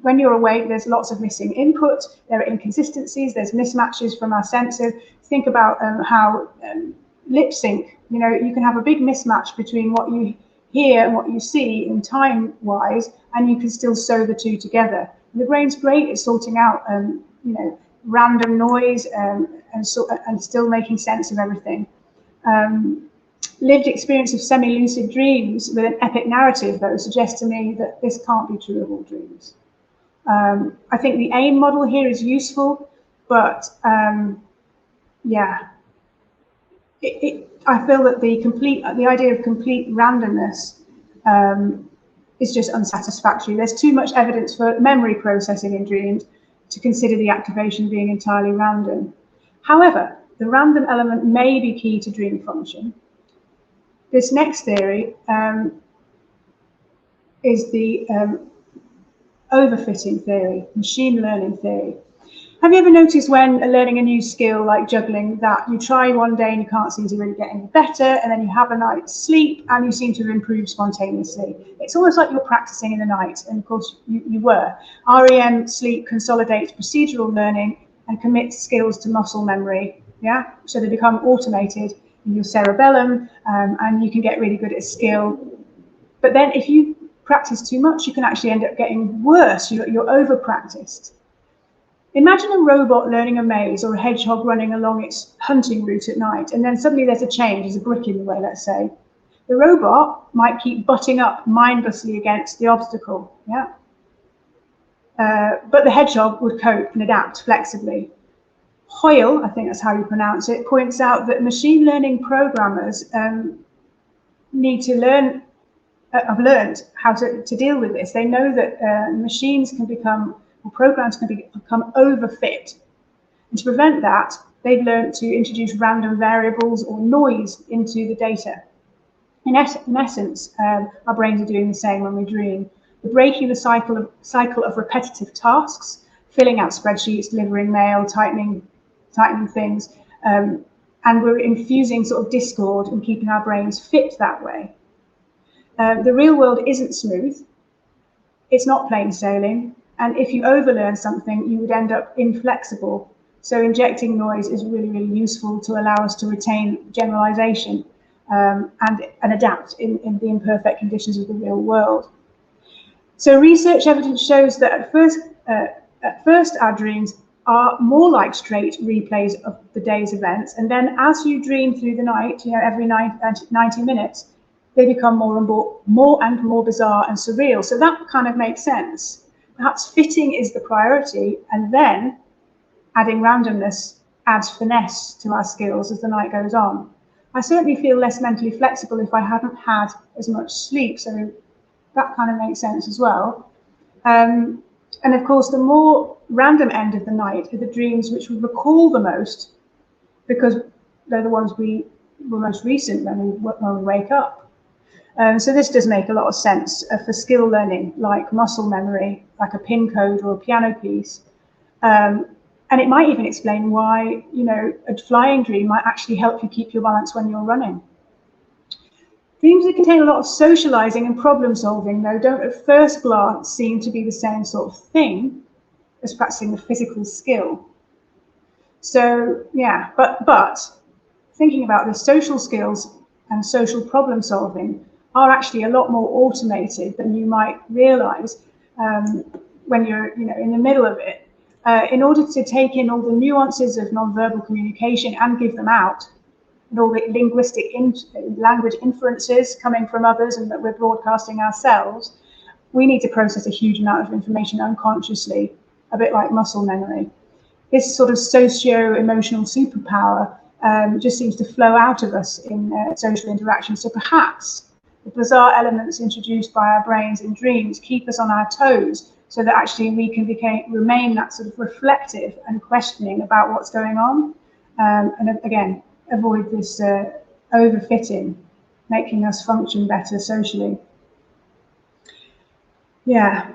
When you're awake, there's lots of missing input, there are inconsistencies, there's mismatches from our senses. Think about how lip sync, you can have a big mismatch between what you hear and what you see in time-wise, and you can still sew the two together. And the brain's great at sorting out, random noise and still making sense of everything. Lived experience of semi-lucid dreams with an epic narrative, though, suggests to me that this can't be true of all dreams. I think the AIM model here is useful, but I feel that the idea of complete randomness is just unsatisfactory. There's too much evidence for memory processing in dreams to consider the activation being entirely random. However, the random element may be key to dream function. This next theory is the overfitting theory, machine learning theory. Have you ever noticed when learning a new skill like juggling that you try one day and you can't seem to really get any better, and then you have a night's sleep and you seem to improve spontaneously? It's almost like you're practicing in the night, and of course you were. REM sleep consolidates procedural learning and commits skills to muscle memory, yeah? So they become automated in your cerebellum, and you can get really good at a skill. But then if you practice too much, you can actually end up getting worse. You're over-practiced. Imagine a robot learning a maze, or a hedgehog running along its hunting route at night, and then suddenly there's a change, there's a brick in the way, let's say. The robot might keep butting up mindlessly against the obstacle, yeah? But the hedgehog would cope and adapt flexibly. Hoyle, I think that's how you pronounce it, points out that machine learning programmers need to learn, have learned how to deal with this. They know that machines can become, or programs can become overfit. And to prevent that, they've learned to introduce random variables or noise into the data. In essence, our brains are doing the same when we dream. We're breaking the cycle of repetitive tasks, filling out spreadsheets, delivering mail, tightening things, and we're infusing sort of discord and keeping our brains fit that way. The real world isn't smooth. It's not plain sailing. And if you overlearn something, you would end up inflexible. So injecting noise is really, really useful to allow us to retain generalization and adapt in the imperfect conditions of the real world. So research evidence shows that at first our dreams are more like straight replays of the day's events. And then as you dream through the night, every 90 minutes, they become more and more bizarre and surreal. So that kind of makes sense. Perhaps fitting is the priority, and then adding randomness adds finesse to our skills as the night goes on. I certainly feel less mentally flexible if I haven't had as much sleep, so that kind of makes sense as well. And of course, the more random end of the night are the dreams which we recall the most, because they're the ones we were most recent when we wake up. So this does make a lot of sense for skill learning, like muscle memory, like a pin code or a piano piece. And it might even explain why, a flying dream might actually help you keep your balance when you're running. Dreams that contain a lot of socializing and problem solving, though, don't at first glance seem to be the same sort of thing as practicing the physical skill. So, yeah, but thinking about the social skills and social problem solving are actually a lot more automated than you might realize when you're in the middle of it. In order to take in all the nuances of nonverbal communication and give them out, and all the linguistic language inferences coming from others and that we're broadcasting ourselves, we need to process a huge amount of information unconsciously, a bit like muscle memory. This sort of socio-emotional superpower just seems to flow out of us in social interaction. So perhaps the bizarre elements introduced by our brains in dreams keep us on our toes, so that actually we can remain that sort of reflective and questioning about what's going on, and again, avoid this overfitting, making us function better socially. Yeah,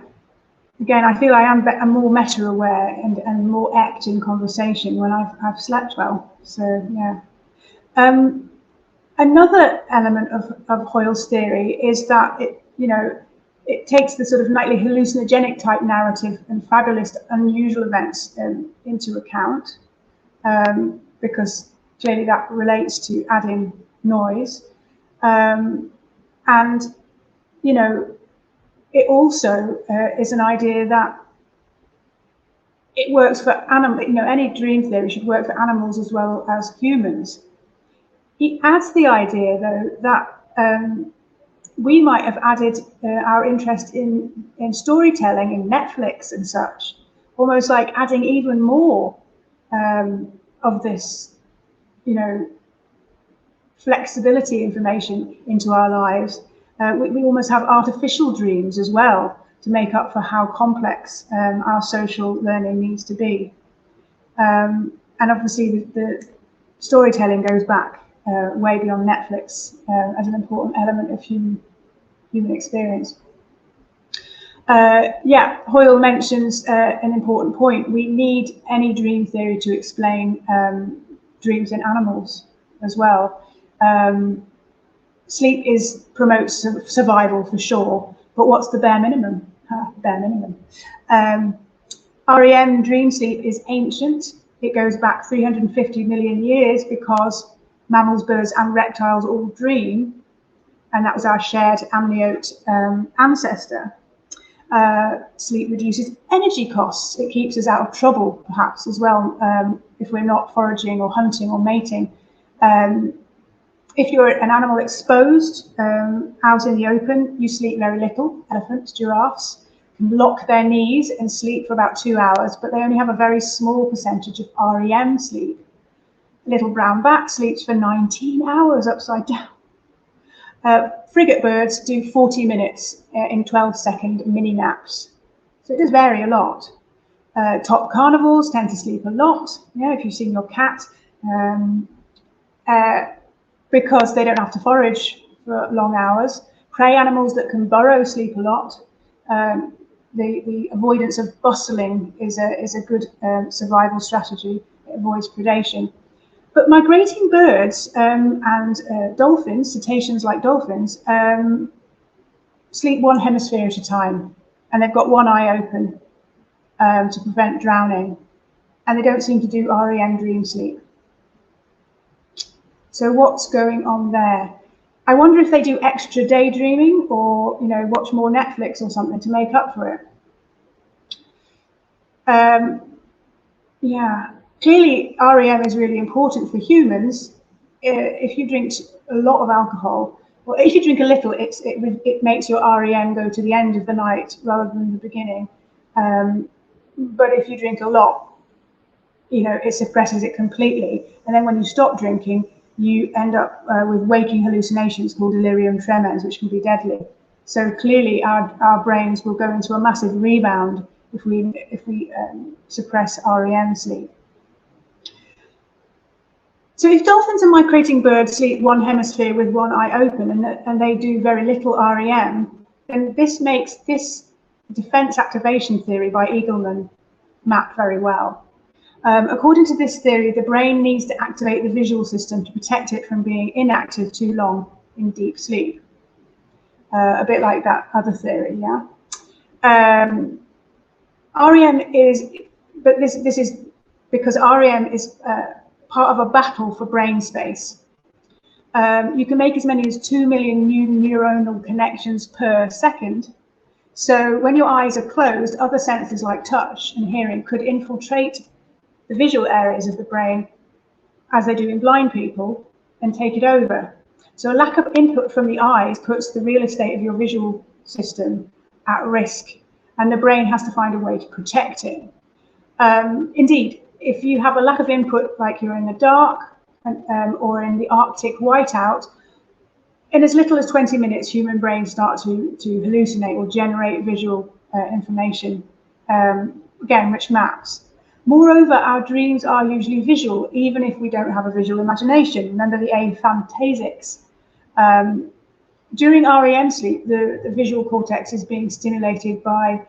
again, I feel I'm more meta-aware and more apt in conversation when I've slept well. So yeah. Another element of Hoyle's theory is that it takes the sort of nightly hallucinogenic type narrative and fabulous, unusual events into account, because clearly that relates to adding noise, and it also is an idea that it works for animals. Any dream theory should work for animals as well as humans. He adds the idea, though, that we might have added our interest in storytelling in Netflix and such, almost like adding even more of this, flexibility information into our lives. We almost have artificial dreams as well to make up for how complex our social learning needs to be. And obviously the storytelling goes back way beyond Netflix as an important element of human experience. Yeah, Hoyle mentions an important point. We need any dream theory to explain dreams in animals as well. Sleep promotes survival for sure, but what's the bare minimum? Bare minimum. REM dream sleep is ancient. It goes back 350 million years because mammals, birds, and reptiles all dream, and that was our shared amniote ancestor. Sleep reduces energy costs. It keeps us out of trouble, perhaps, as well, if we're not foraging or hunting or mating. If you're an animal exposed out in the open, you sleep very little. Elephants, giraffes can lock their knees and sleep for about 2 hours, but they only have a very small percentage of REM sleep. Little brown bat sleeps for 19 hours upside down. Frigate birds do 40 minutes in 12-second mini naps. So it does vary a lot. Top carnivores tend to sleep a lot. Yeah, if you've seen your cat, because they don't have to forage for long hours. Prey animals that can burrow sleep a lot. The avoidance of bustling is a good survival strategy. It avoids predation. But migrating birds and dolphins, cetaceans like dolphins, sleep one hemisphere at a time, and they've got one eye open to prevent drowning, and they don't seem to do REM dream sleep. So what's going on there? I wonder if they do extra daydreaming or, watch more Netflix or something to make up for it. Yeah, clearly REM is really important for humans. If you drink a lot of alcohol, or if you drink a little, it makes your REM go to the end of the night rather than the beginning. But if you drink a lot, it suppresses it completely. And then when you stop drinking, you end up with waking hallucinations called delirium tremens, which can be deadly. So clearly our brains will go into a massive rebound if we suppress REM sleep. So if dolphins and migrating birds sleep one hemisphere with one eye open and they do very little REM, then this makes this defense activation theory by Eagleman map very well. According to this theory, the brain needs to activate the visual system to protect it from being inactive too long in deep sleep. A bit like that other theory, yeah? REM is, but this is because REM is part of a battle for brain space. You can make as many as 2 million new neuronal connections per second. So when your eyes are closed, other senses like touch and hearing could infiltrate the visual areas of the brain, as they do in blind people, and take it over. So a lack of input from the eyes puts the real estate of your visual system at risk, and the brain has to find a way to protect it. Indeed, if you have a lack of input, like you're in the dark or in the Arctic whiteout, in as little as 20 minutes, human brains start to hallucinate or generate visual information, again, which maps. Moreover, our dreams are usually visual, even if we don't have a visual imagination. Remember the aphantasics. During REM sleep, the visual cortex is being stimulated by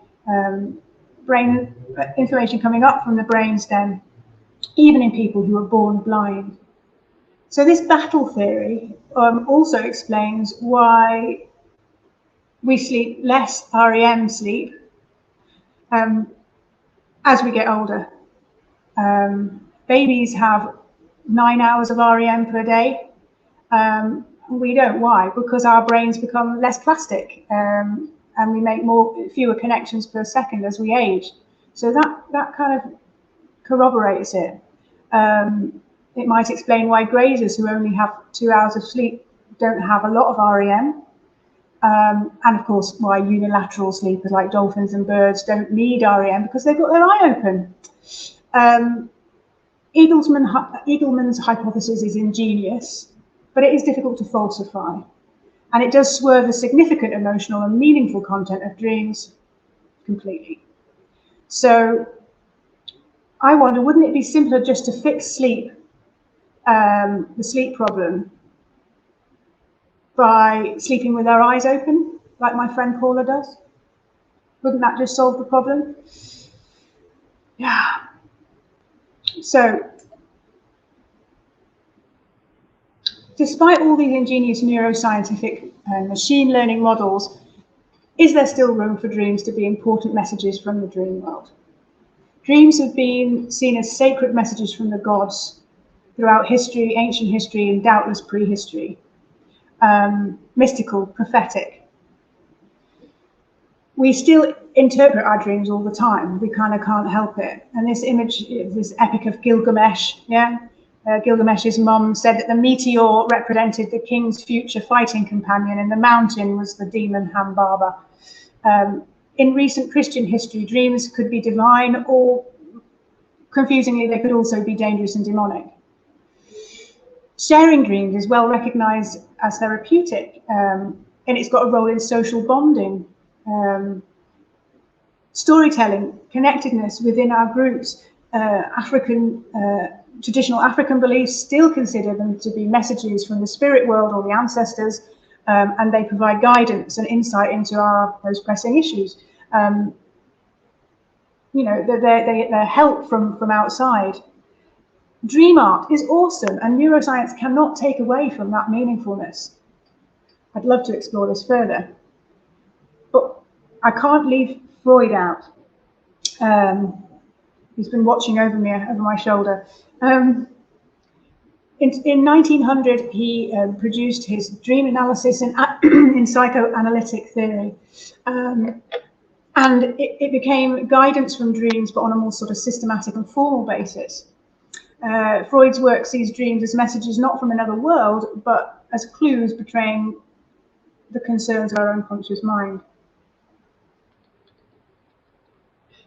brain information coming up from the brainstem, even in people who are born blind. So this battle theory also explains why we sleep less REM sleep as we get older. Babies have 9 hours of REM per day. We don't. Why? Because our brains become less plastic and we make fewer connections per second as we age. So that kind of corroborates it. It might explain why grazers who only have 2 hours of sleep don't have a lot of REM. And of course, why unilateral sleepers like dolphins and birds don't need REM because they've got their eye open. Eagleman's hypothesis is ingenious, but it is difficult to falsify. And it does swerve the significant emotional and meaningful content of dreams completely. So I wonder, wouldn't it be simpler just to fix sleep, the sleep problem, by sleeping with our eyes open, like my friend Paula does? Wouldn't that just solve the problem? Yeah. So, despite all these ingenious neuroscientific and machine learning models, is there still room for dreams to be important messages from the dream world? Dreams have been seen as sacred messages from the gods throughout history, ancient history, and doubtless prehistory. Mystical, prophetic. We still interpret our dreams all the time. We kind of can't help it. And this image, this epic of Gilgamesh, yeah? Gilgamesh's mum said that the meteor represented the king's future fighting companion and the mountain was the demon Hambaba. In recent Christian history, dreams could be divine or, confusingly, they could also be dangerous and demonic. Sharing dreams is well recognized as therapeutic, and it's got a role in social bonding, storytelling, connectedness within our groups. Traditional African beliefs still consider them to be messages from the spirit world or the ancestors, and they provide guidance and insight into our most pressing issues. You know, they're help from outside. Dream art is awesome, and neuroscience cannot take away from that meaningfulness. I'd love to explore this further, but I can't leave Freud out. He's been watching over me, over my shoulder. In 1900, he produced his dream analysis in psychoanalytic theory. And it became guidance from dreams, but on a more sort of systematic and formal basis. Freud's work sees dreams as messages not from another world, but as clues betraying the concerns of our unconscious mind.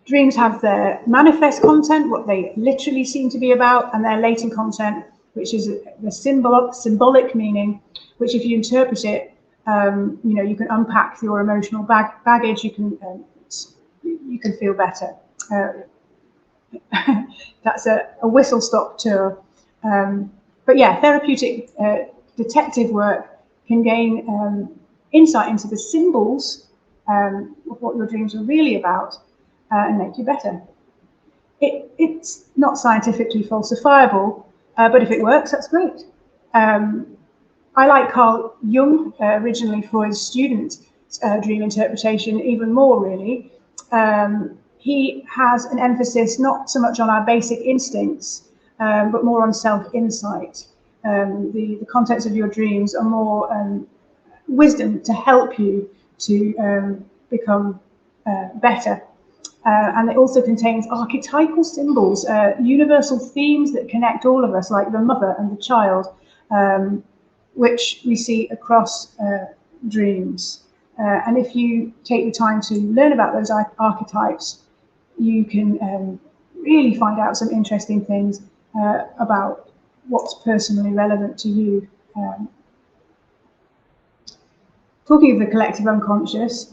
Dreams have their manifest content, what they literally seem to be about, and their latent content, which is the symbolic meaning, which if you interpret it, you know, you can unpack your emotional baggage, you can feel better. That's a whistle-stop tour. But yeah, therapeutic detective work can gain insight into the symbols of what your dreams are really about and make you better. It's not scientifically falsifiable, but if it works, that's great. I like Carl Jung, originally Freud's student, dream interpretation even more, really. He has an emphasis not so much on our basic instincts, but more on self-insight. The contents of your dreams are more wisdom to help you to become better. And it also contains archetypal symbols, universal themes that connect all of us, like the mother and the child, which we see across dreams. And if you take the time to learn about those archetypes, you can really find out some interesting things about what's personally relevant to you. Talking of the collective unconscious,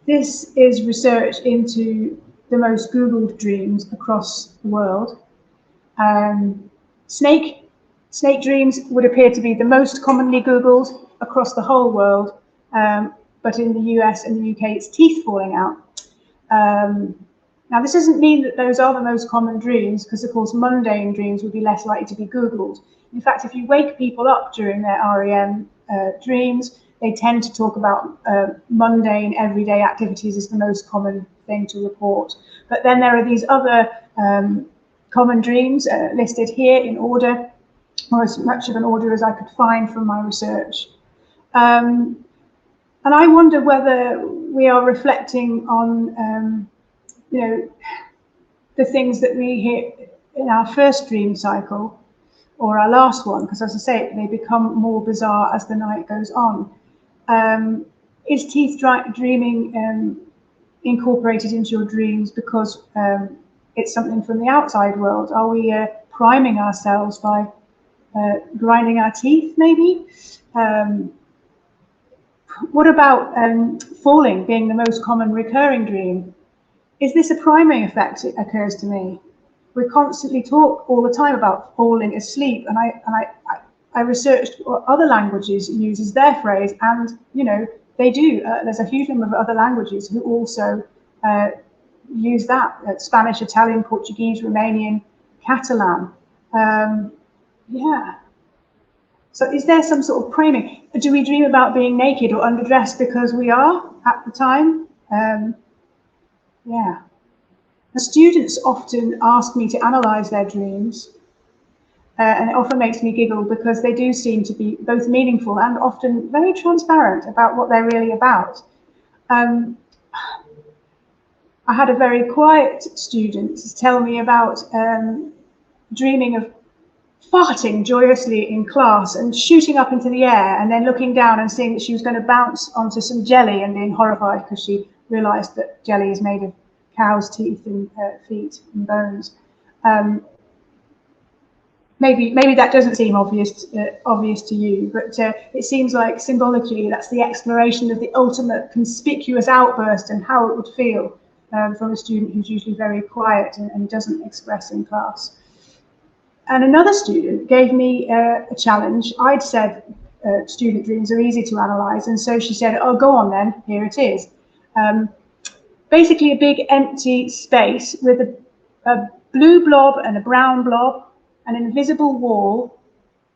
this is research into the most Googled dreams across the world. Snake dreams would appear to be the most commonly Googled across the whole world, but in the US and the UK, it's teeth falling out. Now, this doesn't mean that those are the most common dreams, because of course mundane dreams would be less likely to be Googled. In fact, if you wake people up during their REM dreams, they tend to talk about mundane, everyday activities as the most common thing to report. But then there are these other common dreams listed here in order, or as much of an order as I could find from my research. And I wonder whether we are reflecting on, you know, the things that we hear in our first dream cycle or our last one, because as I say, they become more bizarre as the night goes on. Is teeth dreaming incorporated into your dreams because it's something from the outside world? Are we priming ourselves by grinding our teeth, maybe? What about falling being the most common recurring dream? Is this a priming effect? It occurs to me. We constantly talk all the time about falling asleep, and I researched what other languages use as their phrase, and you know they do. There's a huge number of other languages who also use that, Spanish, Italian, Portuguese, Romanian, Catalan. Yeah. So is there some sort of priming? Do we dream about being naked or underdressed because we are at the time? Yeah. The students often ask me to analyze their dreams, and it often makes me giggle because they do seem to be both meaningful and often very transparent about what they're really about. I had a very quiet student tell me about dreaming of farting joyously in class and shooting up into the air and then looking down and seeing that she was going to bounce onto some jelly and being horrified because she realized that jelly is made of cow's teeth and feet and bones. Maybe that doesn't seem obvious to you, but it seems like symbolically that's the exploration of the ultimate conspicuous outburst and how it would feel from a student who's usually very quiet and doesn't express in class. And another student gave me a challenge. I'd said student dreams are easy to analyze, and so she said, oh, go on then, here it is. Basically a big empty space with a blue blob and a brown blob, an invisible wall,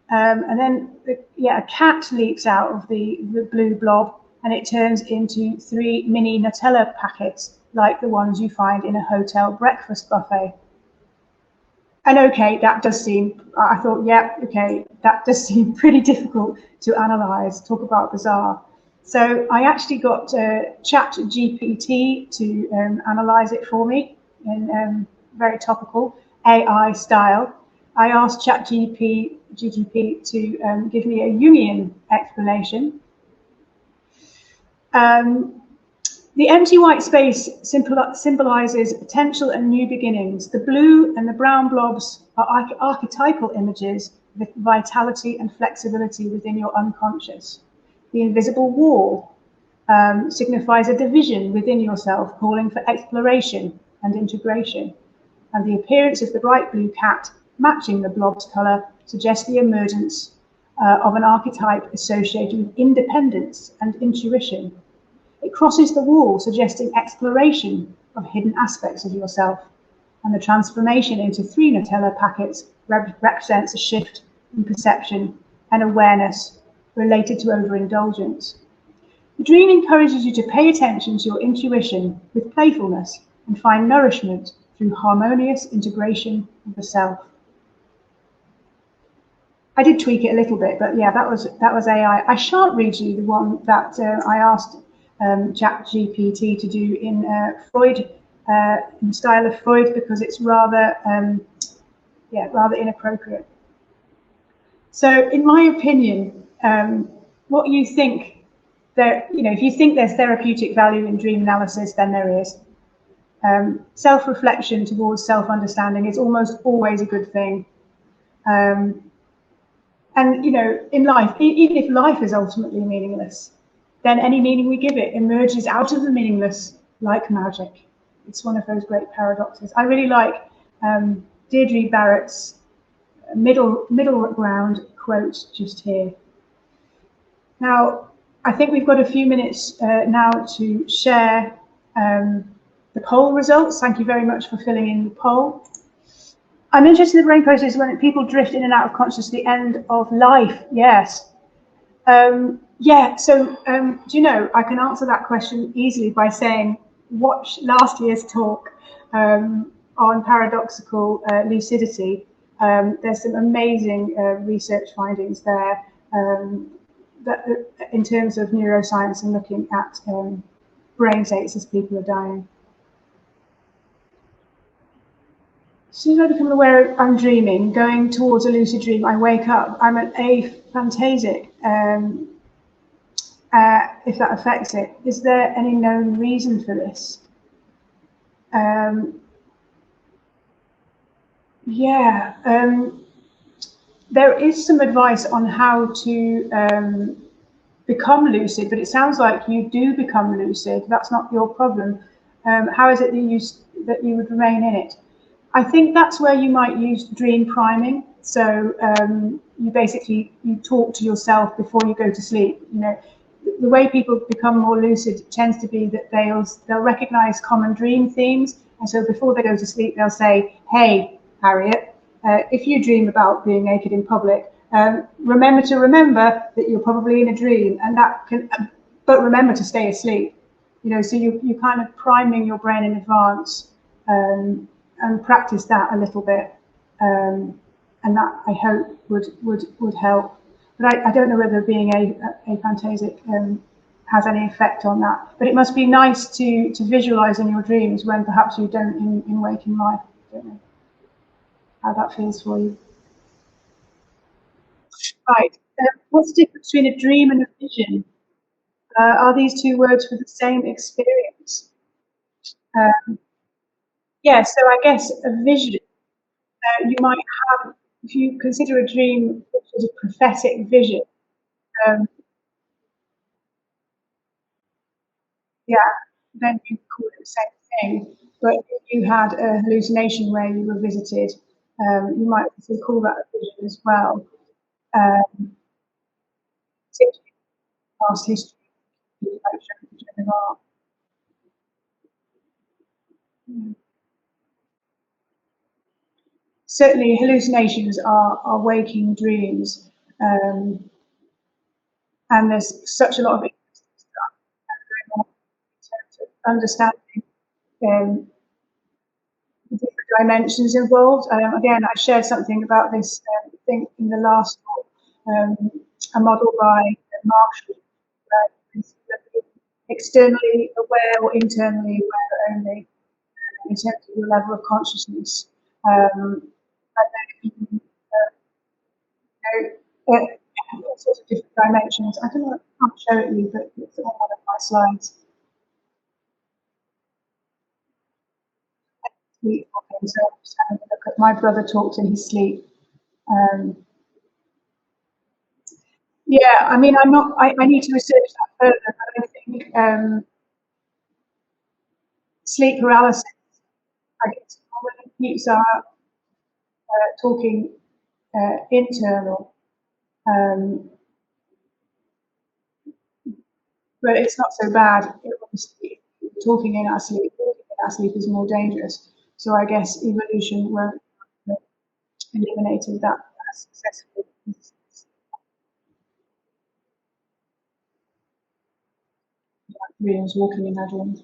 and then a cat leaps out of the blue blob and it turns into 3 mini Nutella packets like the ones you find in a hotel breakfast buffet. And okay, that does seem, I thought, yeah, okay, that does seem pretty difficult to analyze, talk about bizarre. So I actually got ChatGPT to analyze it for me in very topical AI style. I asked ChatGPT to give me a Jungian explanation. The empty white space symbolizes potential and new beginnings. The blue and the brown blobs are archetypal images with vitality and flexibility within your unconscious. The invisible wall signifies a division within yourself, calling for exploration and integration. And the appearance of the bright blue cat matching the blob's color suggests the emergence of an archetype associated with independence and intuition. It crosses the wall, suggesting exploration of hidden aspects of yourself. And the transformation into 3 Nutella packets represents a shift in perception and awareness related to overindulgence. The dream encourages you to pay attention to your intuition with playfulness and find nourishment through harmonious integration of the self. I did tweak it a little bit, but yeah, that was AI. I shan't read you the one that I asked ChatGPT to do in Freud, in the style of Freud, because it's rather inappropriate. So, in my opinion, what you think there, if you think there's therapeutic value in dream analysis, then there is. Self-reflection towards self-understanding is almost always a good thing. And in life, even if life is ultimately meaningless, then any meaning we give it emerges out of the meaningless like magic. It's one of those great paradoxes. I really like Deirdre Barrett's middle ground quote just here. Now, I think we've got a few minutes now to share the poll results. Thank you very much for filling in the poll. I'm interested in the brain process when people drift in and out of consciousness at the end of life. Yes. Yeah, so do you know, I can answer that question easily by saying watch last year's talk on paradoxical lucidity. There's some amazing research findings there that, in terms of neuroscience and looking at brain states as people are dying. As soon as I become aware I'm dreaming, going towards a lucid dream, I wake up. I'm an aphantasic. If that affects it, is there any known reason for this? There is some advice on how to become lucid, but it sounds like you do become lucid. That's not your problem. How is it that you would remain in it? I think that's where you might use dream priming. So you talk to yourself before you go to sleep. the way people become more lucid tends to be that they'll recognize common dream themes, and so before they go to sleep, they'll say, "Hey, Harriet, if you dream about being naked in public, remember that you're probably in a dream, and that can, but remember to stay asleep." So you kind of priming your brain in advance, and practice that a little bit, and that I hope would help. But I don't know whether being aphantasic has any effect on that. But it must be nice to visualize in your dreams when perhaps you don't in waking life. I don't know how that feels for you. Right. What's the difference between a dream and a vision? Are these two words for the same experience? Yeah, so I guess a vision, you might have, if you consider a dream which is a prophetic vision, um, yeah, then you call it the same thing. But if you had a hallucination where you were visited, you might also call that a vision as well. Particularly past history, like Joan of Arc. Certainly, hallucinations are waking dreams, and there's such a lot of interesting stuff going on in terms of understanding the different dimensions involved. Again, I shared something about this thing in the last talk, a model by Marshall, externally aware or internally aware only, in terms of your level of consciousness. And then all sorts of different dimensions. I don't know, I can't show it you, but it's on one of my slides. Sleep talking, so I'm just having a look at my brother talked in his sleep. Yeah, I mean, I need to research that further, but I think sleep paralysis, I guess, normally keeps our talking internal, but it's not so bad. Obviously, talking in our sleep is more dangerous. So I guess evolution won't eliminated that successfully. Dreams, walking in our dreams.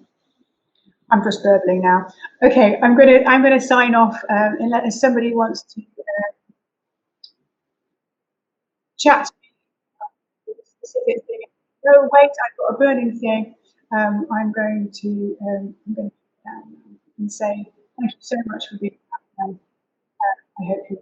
I'm just burbling now. Okay, I'm gonna sign off unless somebody wants to chat to me about a specific thing. Oh wait, I've got a burning thing. I'm going to and say thank you so much for being here. I hope you